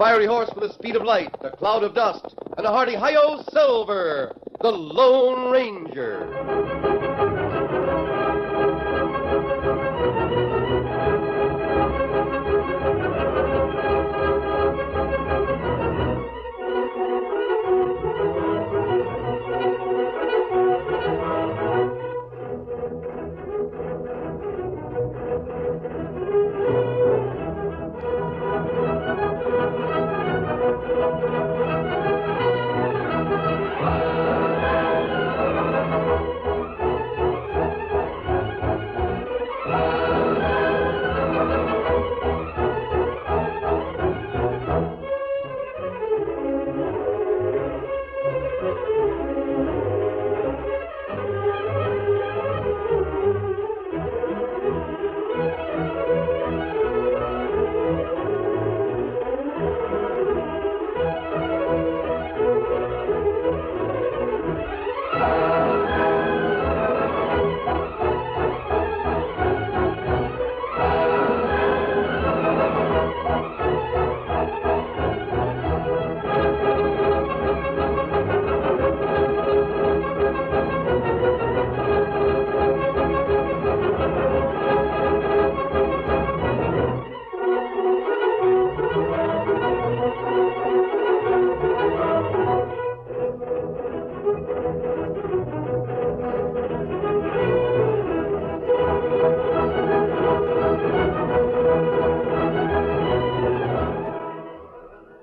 fiery horse with the speed of light, a cloud of dust, and a hearty hi-yo Silver, the Lone Ranger.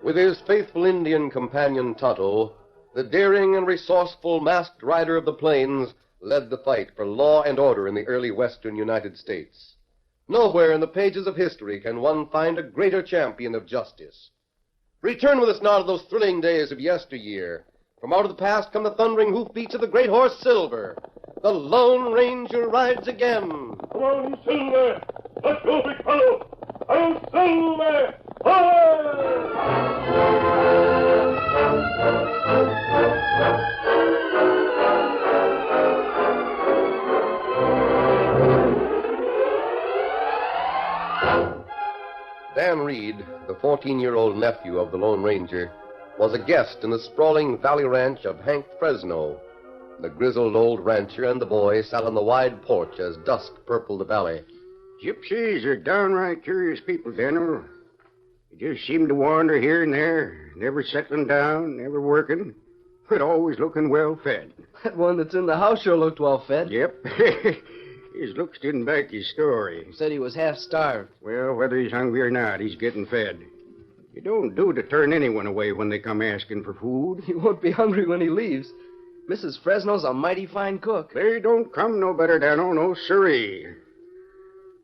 With his faithful Indian companion Tonto, the daring and resourceful masked rider of the plains led the fight for law and order in the early western United States. Nowhere in the pages of history can one find a greater champion of justice. Return with us now to those thrilling days of yesteryear. From out of the past come the thundering hoofbeats of the great horse Silver. The Lone Ranger rides again. Come on, Silver! Let's go, big fellow! Oh, Silver! Dan Reed, the 14-year-old nephew of the Lone Ranger, was a guest in the sprawling valley ranch of Hank Fresno. The grizzled old rancher and the boy sat on the wide porch as dusk purpled the valley. Gypsies are downright curious people, Daniel. They just seem to wander here and there, never settling down, never working, but always looking well fed. That one that's in the house sure looked well fed. Yep. His looks didn't back his story. He said he was half starved. Well, whether he's hungry or not, he's getting fed. You don't do to turn anyone away when they come asking for food. He won't be hungry when he leaves. Mrs. Fresno's a mighty fine cook. They don't come no better, Daniel, no siree.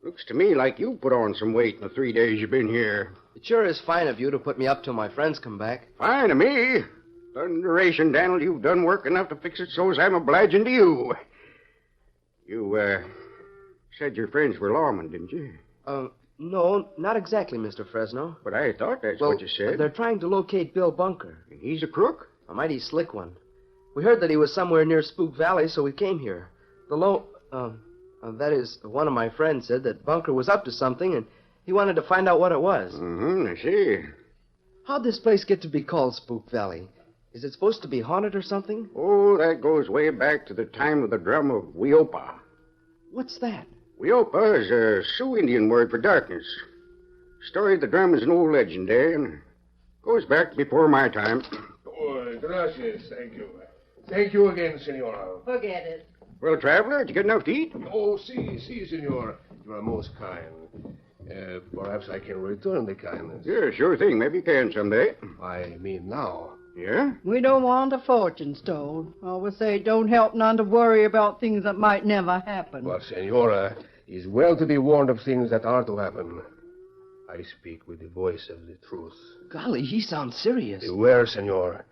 Looks to me like you put on some weight in the 3 days you've been here. It sure is fine of you to put me up till my friends come back. Fine of me. Thunderation, Daniel, you've done work enough to fix it so's I'm obliging to you. You, said your friends were lawmen, didn't you? No, not exactly, Mr. Fresno. But I thought that's what you said. They're trying to locate Bill Bunker. He's a crook? A mighty slick one. We heard that he was somewhere near Spook Valley, so we came here. That is, one of my friends said that Bunker was up to something, and he wanted to find out what it was. I see. How'd this place get to be called Spook Valley? Is it supposed to be haunted or something? Oh, that goes way back to the time of the drum of Weopa. What's that? Weopa is a Sioux Indian word for darkness. Story of the drum is an old legend, eh? And goes back to before my time. Oh, gracias. Thank you. Thank you again, senora. Forget it. Well, traveler, did you get enough to eat? Oh, senor. You are most kind. Perhaps I can return the kindness. Yeah, sure thing. Maybe you can someday. I mean now. Yeah? We don't want a fortune stole. Always say don't help none to worry about things that might never happen. Well, senora, it's well to be warned of things that are to happen. I speak with the voice of the truth. Golly, he sounds serious. Beware, senor.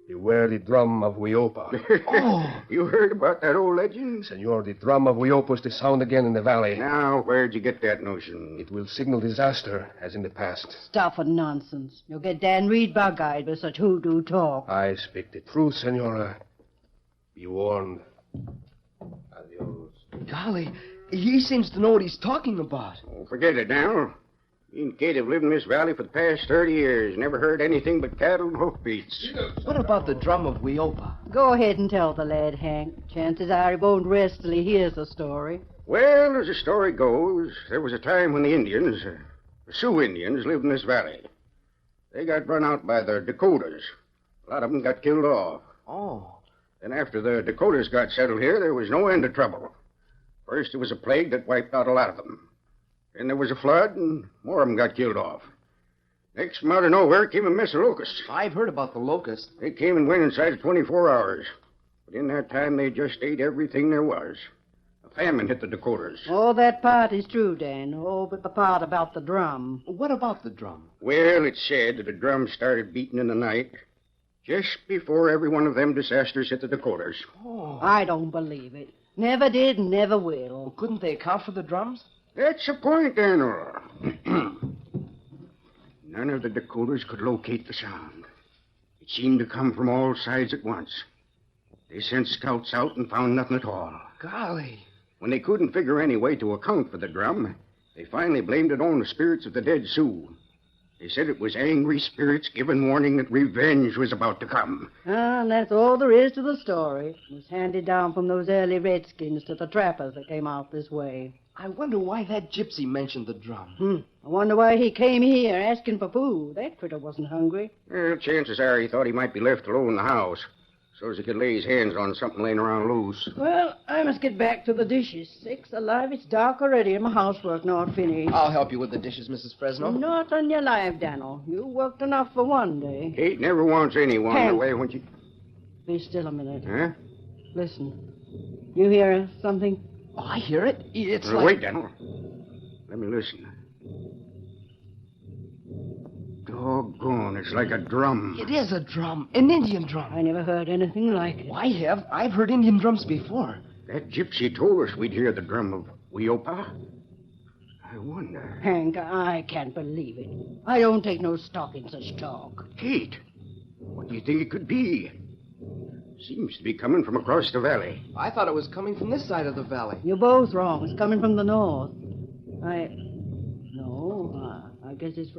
Beware the drum of Weopa. Oh! You heard about that old legend? Senor, the drum of Weopa is to sound again in the valley. Now, where'd you get that notion? It will signal disaster, as in the past. Stuff and nonsense. You'll get Dan Reed bug-eyed with such hoodoo talk. I speak the truth, senora. Be warned. Adios. Golly, he seems to know what he's talking about. Oh, forget it now. Me and Kate have lived in this valley for the past 30 years. Never heard anything but cattle and hoofbeats. What about the drum of Weopa? Go ahead and tell the lad, Hank. Chances are he won't rest till he hears the story. Well, as the story goes, there was a time when the Indians, the Sioux Indians, lived in this valley. They got run out by the Dakotas. A lot of them got killed off. Oh. Then after the Dakotas got settled here, there was no end of trouble. First, there was a plague that wiped out a lot of them. Then there was a flood, and more of them got killed off. Next, from out of nowhere, came a mess of locusts. I've heard about the locust. They came and went inside of 24 hours. But in that time, they just ate everything there was. A famine hit the Dakotas. Oh, that part is true, Dan. Oh, but the part about the drum. What about the drum? Well, it's said that the drum started beating in the night just before every one of them disasters hit the Dakotas. Oh. I don't believe it. Never did and never will. Couldn't they account for the drums? That's the point, Daniel. None of the Dakotas could locate the sound. It seemed to come from all sides at once. They sent scouts out and found nothing at all. Golly. When they couldn't figure any way to account for the drum, they finally blamed it on the spirits of the dead Sioux. They said it was angry spirits giving warning that revenge was about to come. Ah, and that's all there is to the story. It was handed down from those early redskins to the trappers that came out this way. I wonder why that gypsy mentioned the drum. I wonder why he came here asking for food. That critter wasn't hungry. Well, chances are he thought he might be left alone in the house, so as he could lay his hands on something laying around loose. Well, I must get back to the dishes. Sakes alive, it's dark already and my housework not finished. I'll help you with the dishes, Mrs. Fresno. Not on your life, Daniel. You worked enough for one day. Kate never wants anyone Hank. away when she... Be still a minute. Huh? Listen. You hear something? Oh, I hear it. It's like... Wait, Daniel. Let me listen. Doggone, it's like a drum. It is a drum. An Indian drum. I never heard anything like it. I have. I've heard Indian drums before. That gypsy told us we'd hear the drum of Weopa. I wonder... Hank, I can't believe it. I don't take no stock in such talk. Kate, what do you think it could be? Seems to be coming from across the valley. I thought it was coming from this side of the valley. You're both wrong. It's coming from the north. I guess it's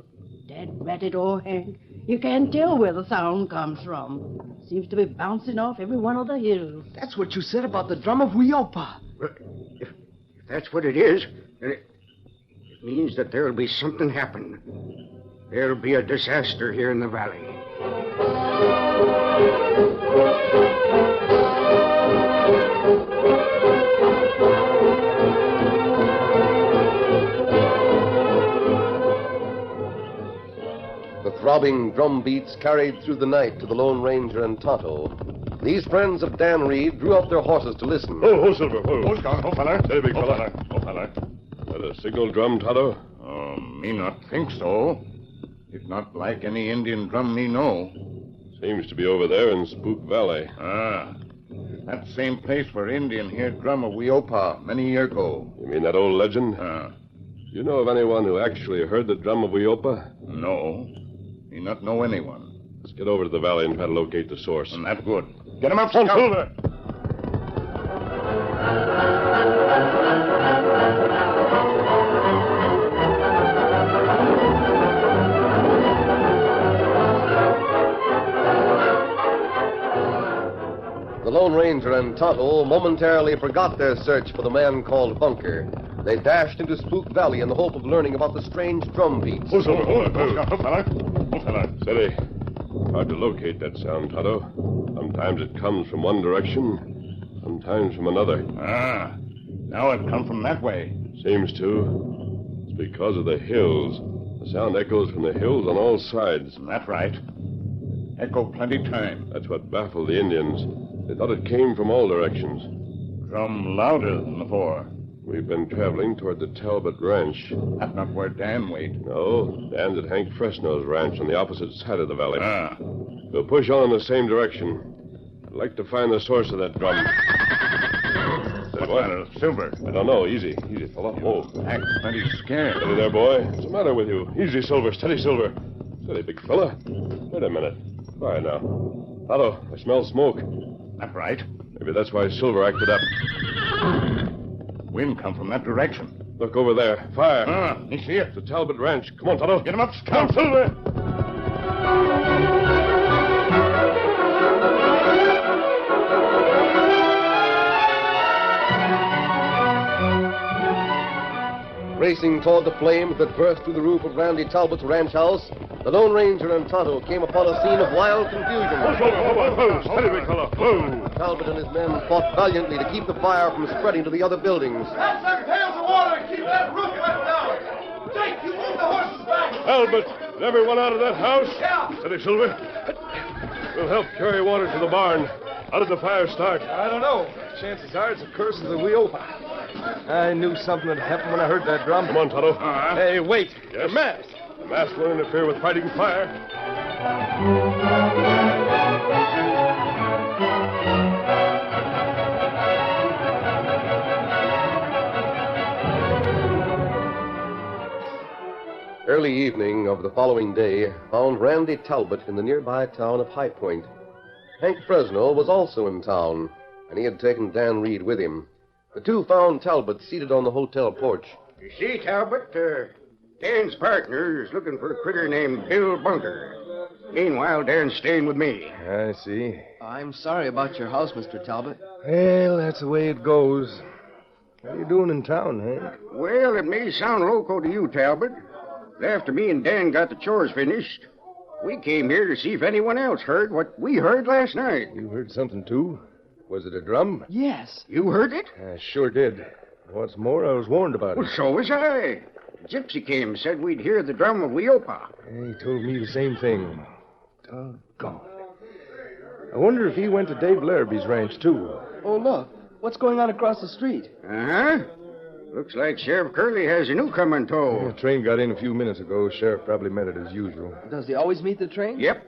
dead ratted or Hank. You can't tell where the sound comes from. Seems to be bouncing off every one of the hills. That's what you said about the drum of Weopa. Well, if that's what it is, then it means that there'll be something happen. There'll be a disaster here in the valley. The throbbing drum beats carried through the night to the Lone Ranger and Tonto. These friends of Dan Reed drew up their horses to listen. Oh, Silver. Oh, fella. Steady, big fella. Oh, fella. That a signal drum, Tonto? Me not think so. It not like any Indian drum me know. Seems to be over there in Spook Valley. That same place where Indian hear drum of Weopa many year ago. You mean that old legend? You know of anyone who actually heard the drum of Weopa? No. Me not know anyone. Let's get over to the valley and try to locate the source. And that good. Get him up, son, Silver! The Lone Ranger and Tonto momentarily forgot their search for the man called Bunker. They dashed into Spook Valley in the hope of learning about the strange drum beats. Oh, Silver, hold it. Oh, fella. Steady. Hard to locate that sound, Tonto. Sometimes it comes from one direction, sometimes from another. Now it come from that way. Seems to. It's because of the hills. The sound echoes from the hills on all sides. That right. Echo plenty time. That's what baffled the Indians. They thought it came from all directions. Drum louder than before. We've been traveling toward the Talbot Ranch. That's not where Dan wait. No, Dan's at Hank Fresno's ranch on the opposite side of the valley. We'll push on in the same direction. I'd like to find the source of that drum. What? Silver. I don't know. Easy, fella. Whoa. Act plenty scared. Steady there, boy. What's the matter with you? Easy, Silver. Steady, Silver. Steady, big fella. Wait a minute. Quiet now. Tonto, I smell smoke. That right. Maybe that's why Silver acted up. Wind come from that direction. Look over there. Fire. You see it? It's the Talbot Ranch. Come on, Tonto. Get him up, Come, Scout. Silver. Racing toward the flames that burst through the roof of Randy Talbot's ranch house, the Lone Ranger and Tonto came upon a scene of wild confusion. Steady, big fella. Whoa. Talbot and his men fought valiantly to keep the fire from spreading to the other buildings. That's them pails of water and keep that roof let down. Jake, you move the horses back. Talbot, is everyone out of that house? Yeah. Steady, Silver. We'll help carry water to the barn. How did the fire start? I don't know. Chances are it's the curse of the Weopa. I knew something had happened when I heard that drum. Come on, Tonto. Hey, wait. Yes? The mask. The mask won't interfere with fighting fire. Early evening of the following day found Randy Talbot in the nearby town of High Point. Hank Fresno was also in town, and he had taken Dan Reed with him. The two found Talbot seated on the hotel porch. You see, Talbot, Dan's partner is looking for a critter named Bill Bunker. Meanwhile, Dan's staying with me. I see. I'm sorry about your house, Mr. Talbot. Well, that's the way it goes. What are you doing in town, Hank? Well, it may sound loco to you, Talbot, but after me and Dan got the chores finished, we came here to see if anyone else heard what we heard last night. You heard something, too? Was it a drum? Yes. You heard it? I sure did. What's more, I was warned about it. Well, so was I. Gypsy came and said we'd hear the drum of Weopa. He told me the same thing. Doggone. I wonder if he went to Dave Larrabee's ranch, too. Oh, look. What's going on across the street? Uh-huh. Looks like Sheriff Curley has a newcomer in tow. The train got in a few minutes ago. Sheriff probably met it as usual. Does he always meet the train? Yep.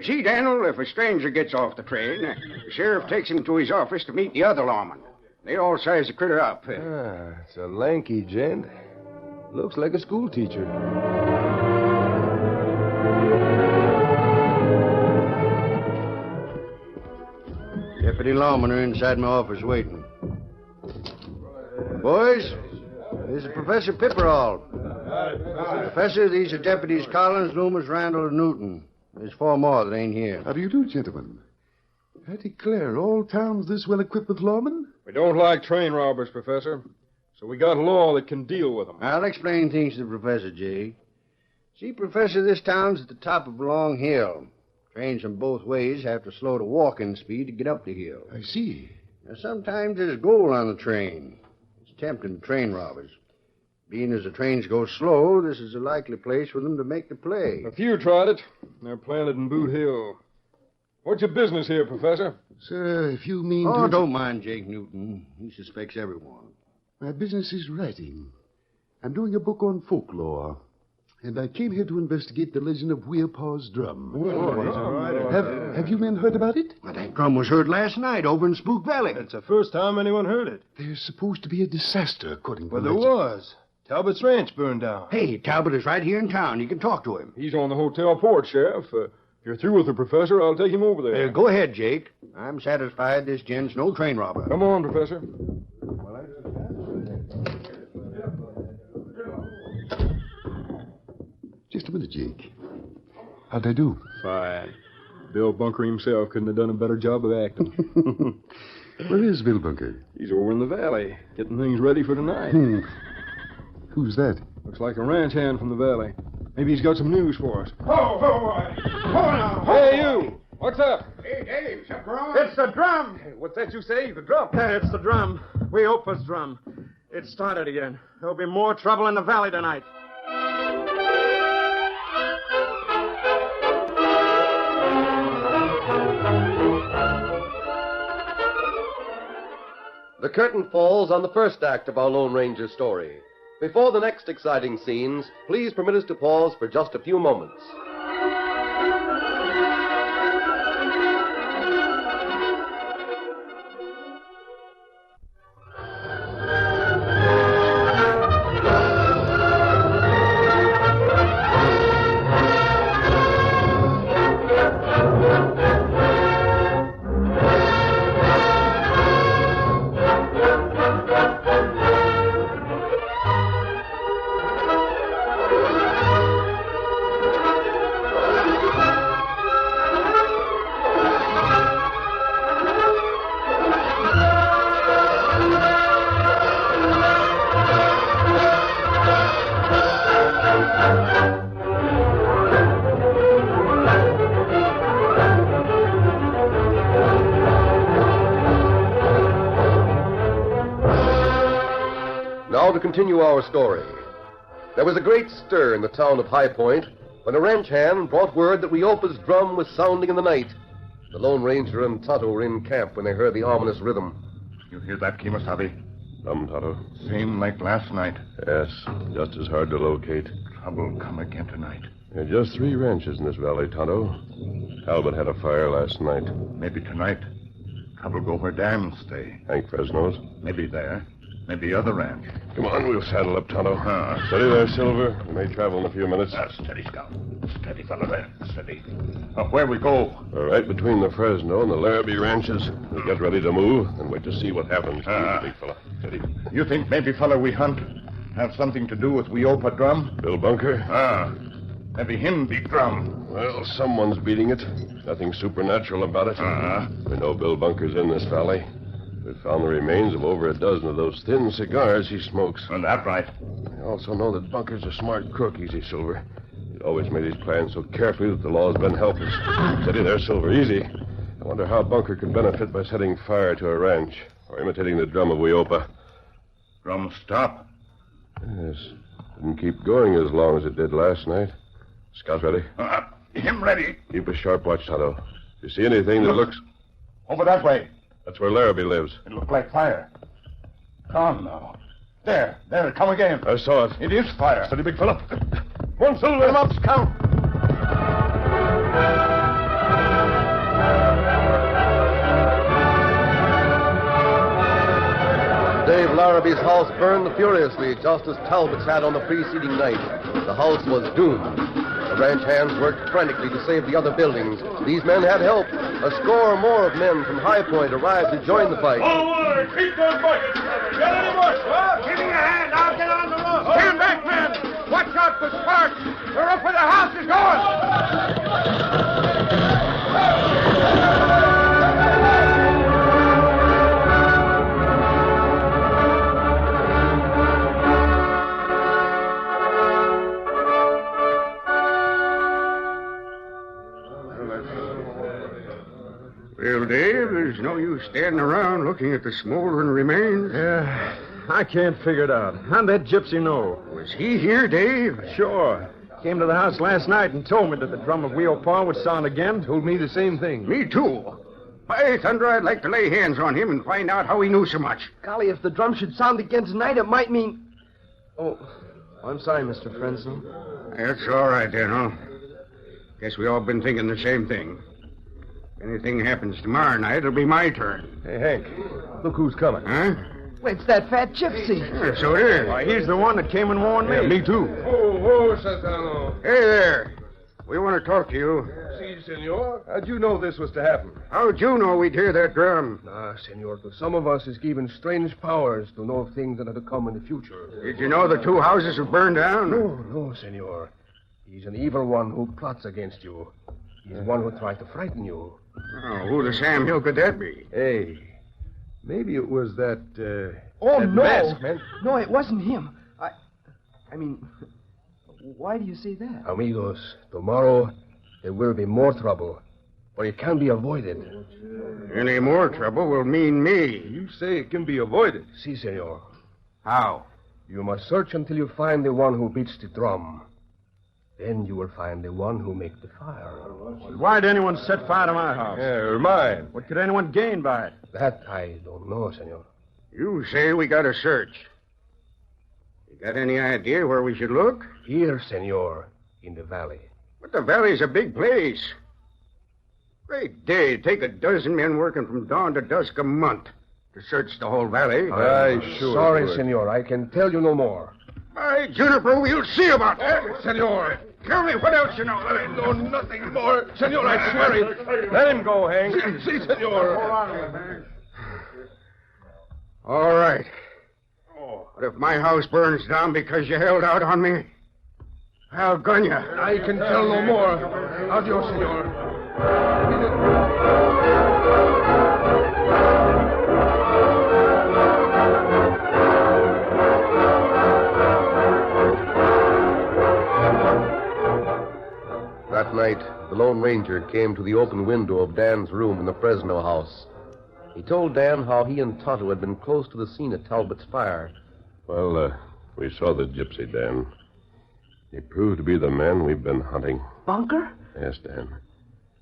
See, Daniel, if a stranger gets off the train, the sheriff takes him to his office to meet the other lawmen. They all size the critter up. It's a lanky gent. Looks like a school teacher. Deputy lawmen are inside my office waiting. Boys, this is Professor Pipperall. Professor, these are Deputies Collins, Loomis, Randall, and Newton. There's four more that ain't here. How do you do, gentlemen? I declare, all towns this well equipped with lawmen? We don't like train robbers, Professor. So we got a law that can deal with them. I'll explain things to the Professor, Jay. See, Professor, this town's at the top of a long hill. Trains from both ways have to slow to walking speed to get up the hill. I see. Now, sometimes there's gold on the train. It's tempting to train robbers. Being as the trains go slow, this is a likely place for them to make the play. A few tried it. They're planted in Boot Hill. What's your business here, Professor? Sir, if you mean Oh, to... don't mind Jake Newton. He suspects everyone. My business is writing. I'm doing a book on folklore. And I came here to investigate the legend of Weopaw's drum. Have you men heard about it? Well, that drum was heard last night over in Spook Valley. It's the first time anyone heard it. There's supposed to be a disaster, according to Well, the there legend. was. Talbot's ranch burned down. Hey, Talbot is right here in town. You can talk to him. He's on the hotel porch, Sheriff. If you're through with the Professor, I'll take him over there. Go ahead, Jake. I'm satisfied this gent's no train robber. Come on, Professor. Just a minute, Jake. How'd I do? Fine. Bill Bunker himself couldn't have done a better job of acting. Where is Bill Bunker? He's over in the valley, getting things ready for tonight. Who's that? Looks like a ranch hand from the valley. Maybe he's got some news for us. Hey, you! What's up? Hey, Dave, something wrong? It's the drum. What's that you say? The drum? It's the drum. Weopa's drum. It started again. There'll be more trouble in the valley tonight. The curtain falls on the first act of our Lone Ranger story. Before the next exciting scenes, please permit us to pause for just a few moments. continue our story. There was a great stir in the town of High Point when a ranch hand brought word that Weopa's drum was sounding in the night. The Lone Ranger and Tonto were in camp when they heard the ominous rhythm. You hear that, Kemosabe? Tonto. Same like last night. Yes, just as hard to locate. Trouble come again tonight. There are just 3 ranches in this valley, Tonto. Talbot had a fire last night. Maybe tonight. Trouble go where Dan stay. Hank Fresno's. Maybe there. Maybe other ranch. Come on, we'll saddle up, Tonto. Steady there, Silver. We may travel in a few minutes. Steady, Scout. Steady, fella there. Steady. Where we go? We're right between the Fresno and the Larrabee ranches. We'll get ready to move and wait to see what happens. Easy, big fella. Steady. You think maybe, fella, we hunt have something to do with Weopa drum? Bill Bunker? Maybe him beat drum. Well, someone's beating it. Nothing supernatural about it. We know Bill Bunker's in this valley. We found the remains of over a dozen of those thin cigars he smokes. And that right. I also know that Bunker's a smart crook, Easy, Silver. He's always made his plans so carefully that the law's been helpless. Steady there, Silver, easy. I wonder how Bunker could benefit by setting fire to a ranch or imitating the drum of Weopa. Drum stop. Yes. Didn't keep going as long as it did last night. Scout ready? Him ready. Keep a sharp watch, Tonto. If you see anything that looks... Over that way. That's where Larrabee lives. It looked like fire. Gone now. There, come again. I saw it. It is fire. Steady, big fella. One, Silver. Come up, Scout. Dave Larrabee's house burned furiously, just as Talbot's had on the preceding night. The house was doomed. The ranch hands worked frantically to save the other buildings. These men had help. A score or more of men from High Point arrived to join the fight. Forward! Keep those buckets! Get any more sparks? Give me a hand. I'll get on the roof. Stand back, men. Watch out for sparks. The roof of the house is going. Well, Dave, there's no use standing around looking at the smoldering remains. Yeah, I can't figure it out. How'd that gypsy know? Was he here, Dave? Sure. Came to the house last night and told me that the drum of Weopa would sound again. Told me the same thing. Me, too. By thunder, I'd like to lay hands on him and find out how he knew so much. Golly, if the drum should sound again tonight, it might mean... Oh, I'm sorry, Mr. Fresno. That's all right, then, huh? Guess we all been thinking the same thing. If anything happens tomorrow night, it'll be my turn. Hey, Hank, look who's coming. Huh? Wait, it's that fat gypsy. Yeah, so it is. Why, he's the one that came and warned me. Yeah, me too. Oh, Santano. Hey there. We want to talk to you. Si, senor. How'd you know this was to happen? How'd you know we'd hear that drum? Senor, to some of us is given strange powers to know of things that are to come in the future. Did you know the 2 houses were burned down? No, senor. He's an evil one who plots against you. He's one who tried to frighten you. Oh, who the Sam Hill could that be? Hey, maybe it was that, Oh, that no. mask, man. No, it wasn't him. I mean, why do you say that? Amigos, tomorrow there will be more trouble, but it can be avoided. Any more trouble will mean me. You say it can be avoided. Si, senor. How? You must search until you find the one who beats the drum. Then you will find the one who makes the fire. Why'd anyone set fire to my house? Yeah, or mine. What could anyone gain by it? That I don't know, senor. You say we got to search. You got any idea where we should look? Here, senor, in the valley. But the valley's a big place. Great day. It'd take a dozen men working from dawn to dusk a month to search the whole valley. Sorry, senor. I can tell you no more. By Juniper, we'll see about that. Senor. Tell me what else you know. I know nothing more. Senor, I swear it. Let him go, Hank. Si, senor. Hold on a minute, man. All right. But if my house burns down because you held out on me, I'll gun you. I can tell no more. Adios, senor. That night, the Lone Ranger came to the open window of Dan's room in the Fresno house. He told Dan how he and Tonto had been close to the scene of Talbot's fire. Well, We saw the gypsy, Dan. He proved to be the man we've been hunting. Bunker? Yes, Dan.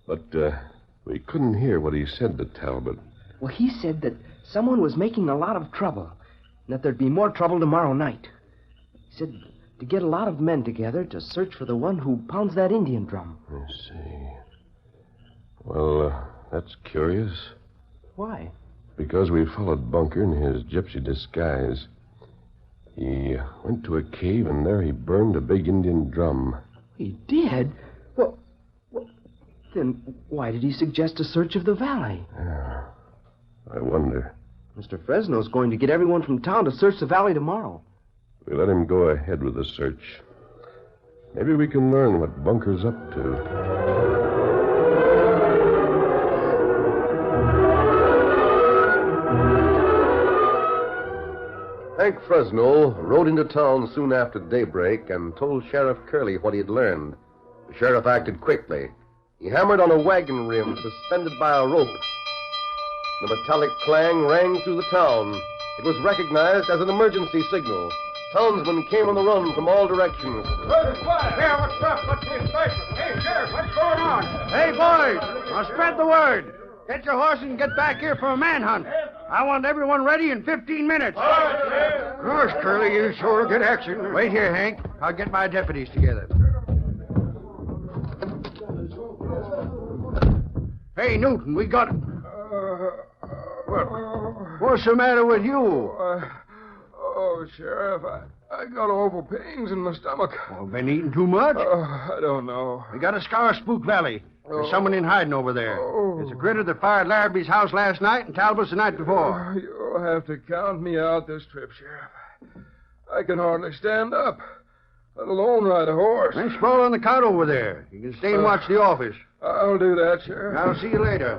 But we couldn't hear what he said to Talbot. Well, he said that someone was making a lot of trouble, and that there'd be more trouble tomorrow night. He said to get a lot of men together to search for the one who pounds that Indian drum. I see. Well, that's curious. Why? Because we followed Bunker in his gypsy disguise. He went to a cave, and there he burned a big Indian drum. He did? Well, then why did he suggest a search of the valley? Yeah, I wonder. Mr. Fresno's going to get everyone from town to search the valley tomorrow. We let him go ahead with the search. Maybe we can learn what Bunker's up to. Hank Fresno rode into town soon after daybreak and told Sheriff Curley what he had learned. The sheriff acted quickly. He hammered on a wagon rim suspended by a rope. The metallic clang rang through the town. It was recognized as an emergency signal. Townsmen came on the run from all directions. Yeah, what's up? What's the excitement? Hey, Sheriff, what's going on? Hey, boys, now spread the word. Get your horses and get back here for a manhunt. I want everyone ready in 15 minutes. Gosh, Curly, you sure get action. Wait here, Hank. I'll get my deputies together. Hey, Newton, we got... What's the matter with you? Sheriff, I got awful pains in my stomach. Well, been eating too much? I don't know. We got to scour Spook Valley. There's someone in hiding over there. It's a critter that fired Larrabee's house last night and Talbot's the night before. You'll have to count me out this trip, Sheriff. I can hardly stand up, let alone ride a horse. Then sprawl on the cot over there. You can stay and watch the office. I'll do that, Sheriff. I'll see you later.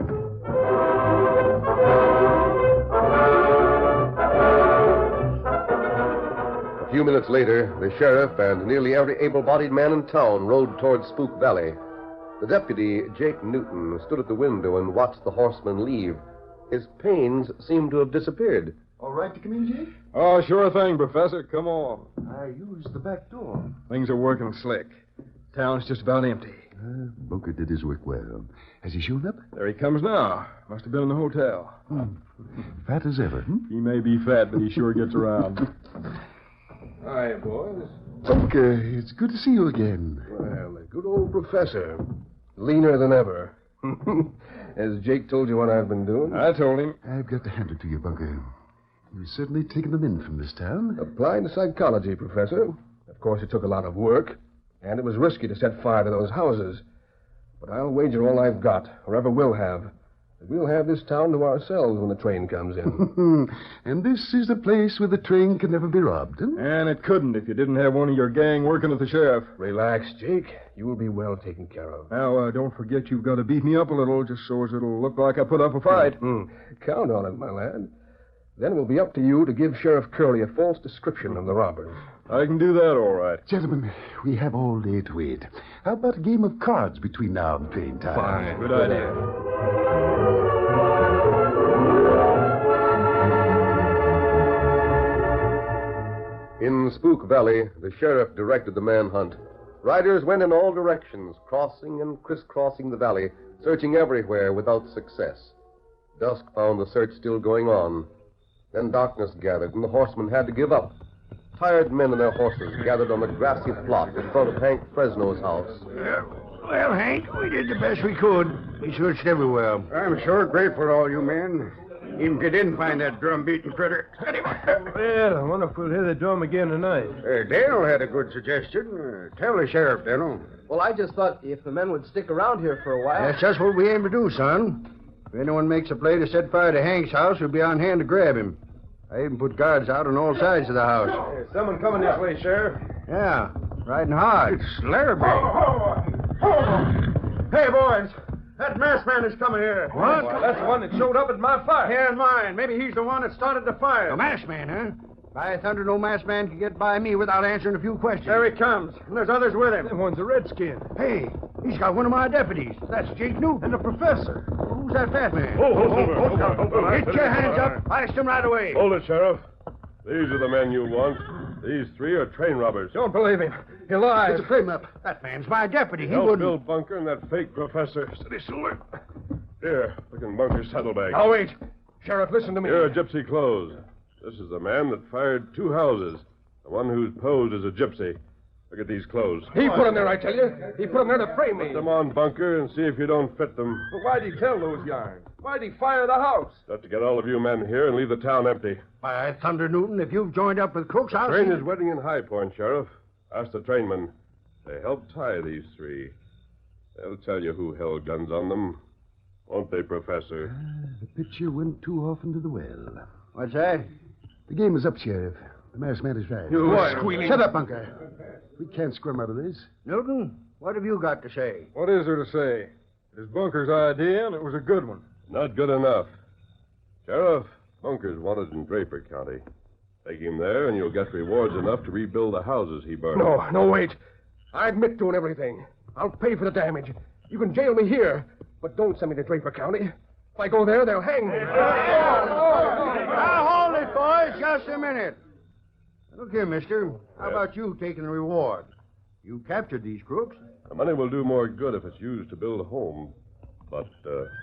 A few minutes later, the sheriff and nearly every able-bodied man in town rode toward Spook Valley. The deputy, Jake Newton, stood at the window and watched the horsemen leave. His pains seemed to have disappeared. All right to come in, Jake? Oh, sure thing, Professor. Come on. I used the back door. Things are working slick. Town's just about empty. Bunker did his work well. Has he shown up? There he comes now. Must have been in the hotel. Fat as ever, He may be fat, but he sure gets around. Hi, boys. Bunker, it's good to see you again. Well, the good old professor. Leaner than ever. Has Jake told you what I've been doing? I told him. I've got to hand it to you, Bunker. You've certainly taken them in from this town. Applied psychology, Professor. Of course, it took a lot of work, and it was risky to set fire to those houses. But I'll wager all I've got, or ever will have, that we'll have this town to ourselves when the train comes in. And this is the place where the train can never be robbed, huh? And it couldn't if you didn't have one of your gang working at the sheriff. Relax, Jake. You will be well taken care of. Now, don't forget you've got to beat me up a little, just so as it'll look like I put up a fight. Count on it, my lad. Then it will be up to you to give Sheriff Curley a false description of the robbers. I can do that all right. Gentlemen, we have all day to wait. How about a game of cards between now and train time? Fine. Good idea. In Spook Valley, the sheriff directed the manhunt. Riders went in all directions, crossing and crisscrossing the valley, searching everywhere without success. Dusk found the search still going on. Then darkness gathered, and the horsemen had to give up. Tired men and their horses gathered on the grassy plot in front of Hank Fresno's house. Well, Hank, we did the best we could. We searched everywhere. I'm sure grateful to all you men. Even if you didn't find that drum-beating critter. Well, I wonder if we'll hear the drum again tonight. Dale had a good suggestion. Tell the sheriff, Dale. Well, I just thought if the men would stick around here for a while... That's just what we aim to do, son. If anyone makes a play to set fire to Hank's house, we'll be on hand to grab him. I even put guards out on all sides of the house. There's someone coming this way, Sheriff. Yeah, riding hard. It's Larrabee. Hey, boys. That masked man is coming here. What? That's the one that showed up at my fire. Yeah, and mine. Maybe he's the one that started the fire. A masked man, huh? By thunder, no masked man can get by me without answering a few questions. There he comes. And there's others with him. That one's a redskin. Hey, he's got one of my deputies. That's Jake Newton. And the professor. Who's that fat man? Hold Get your hands up. Iced him right away. Hold it, Sheriff. These are the men you want. These three are train robbers. Don't believe him. He lies. It's a frame-up. That man's my deputy. He Help wouldn't... Bill Bunker and that fake professor. Steady, Silver. Here, look in Bunker's saddlebag. Now, wait. Sheriff, listen to me. Here are gypsy clothes. This is the man that fired 2 houses. The one who's posed as a gypsy. Look at these clothes. He put them there, I tell you. He put them there to frame me. Put them on, Bunker, and see if you don't fit them. But why'd he tell those yarns? Why'd he fire the house? Just to get all of you men here and leave the town empty. By thunder, Newton, if you've joined up with crooks, I'll Train see... is waiting in High Point, Sheriff. Ask the trainmen. They helped tie these three. They'll tell you who held guns on them. Won't they, Professor? The pitcher went too often to the well. What's that? The game is up, Sheriff. The masked man is right. You squealing. Shut up, Bunker. We can't squirm out of this. Newton, what have you got to say? What is there to say? It is Bunker's idea, and it was a good one. Not good enough. Sheriff, Bunker's wanted in Draper County. Take him there, and you'll get rewards enough to rebuild the houses he burned. No, wait. I admit doing everything. I'll pay for the damage. You can jail me here, but don't send me to Draper County. If I go there, they'll hang me. Now, hold it, boys. Just a minute. Look here, mister. How about you taking the reward? You captured these crooks. The money will do more good if it's used to build a home. But,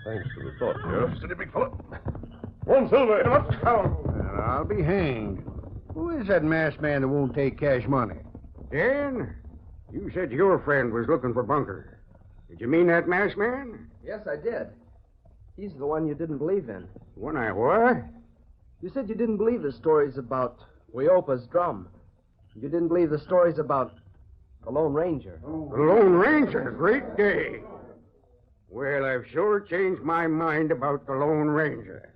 thanks for the thought, Sheriff. Steady, big fella. 1 silver. Well, I'll be hanged. Who is that masked man that won't take cash money? Dan, you said your friend was looking for Bunker. Did you mean that masked man? Yes, I did. He's the one you didn't believe in. One I what? You said you didn't believe the stories about Weopa's drum. You didn't believe the stories about the Lone Ranger. The Lone Ranger? Great day. Well, I've sure changed my mind about the Lone Ranger.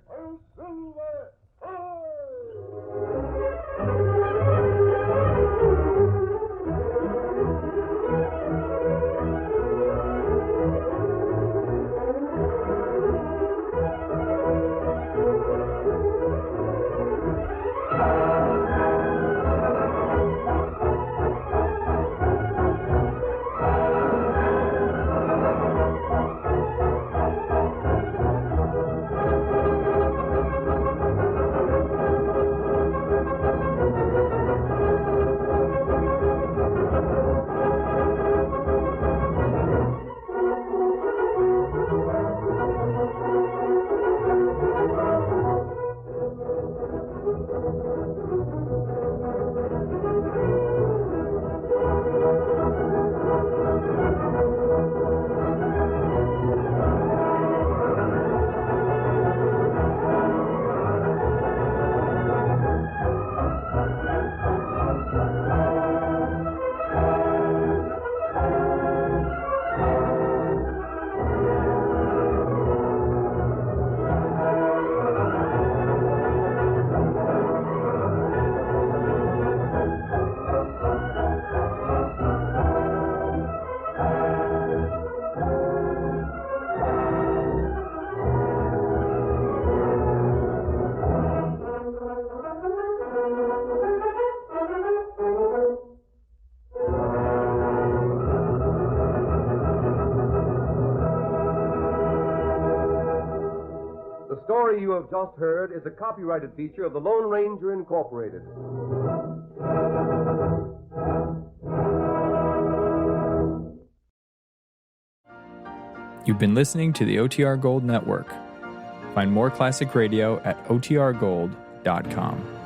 The story you have just heard is a copyrighted feature of the Lone Ranger Incorporated. You've been listening to the OTR Gold Network. Find more classic radio at otrgold.com.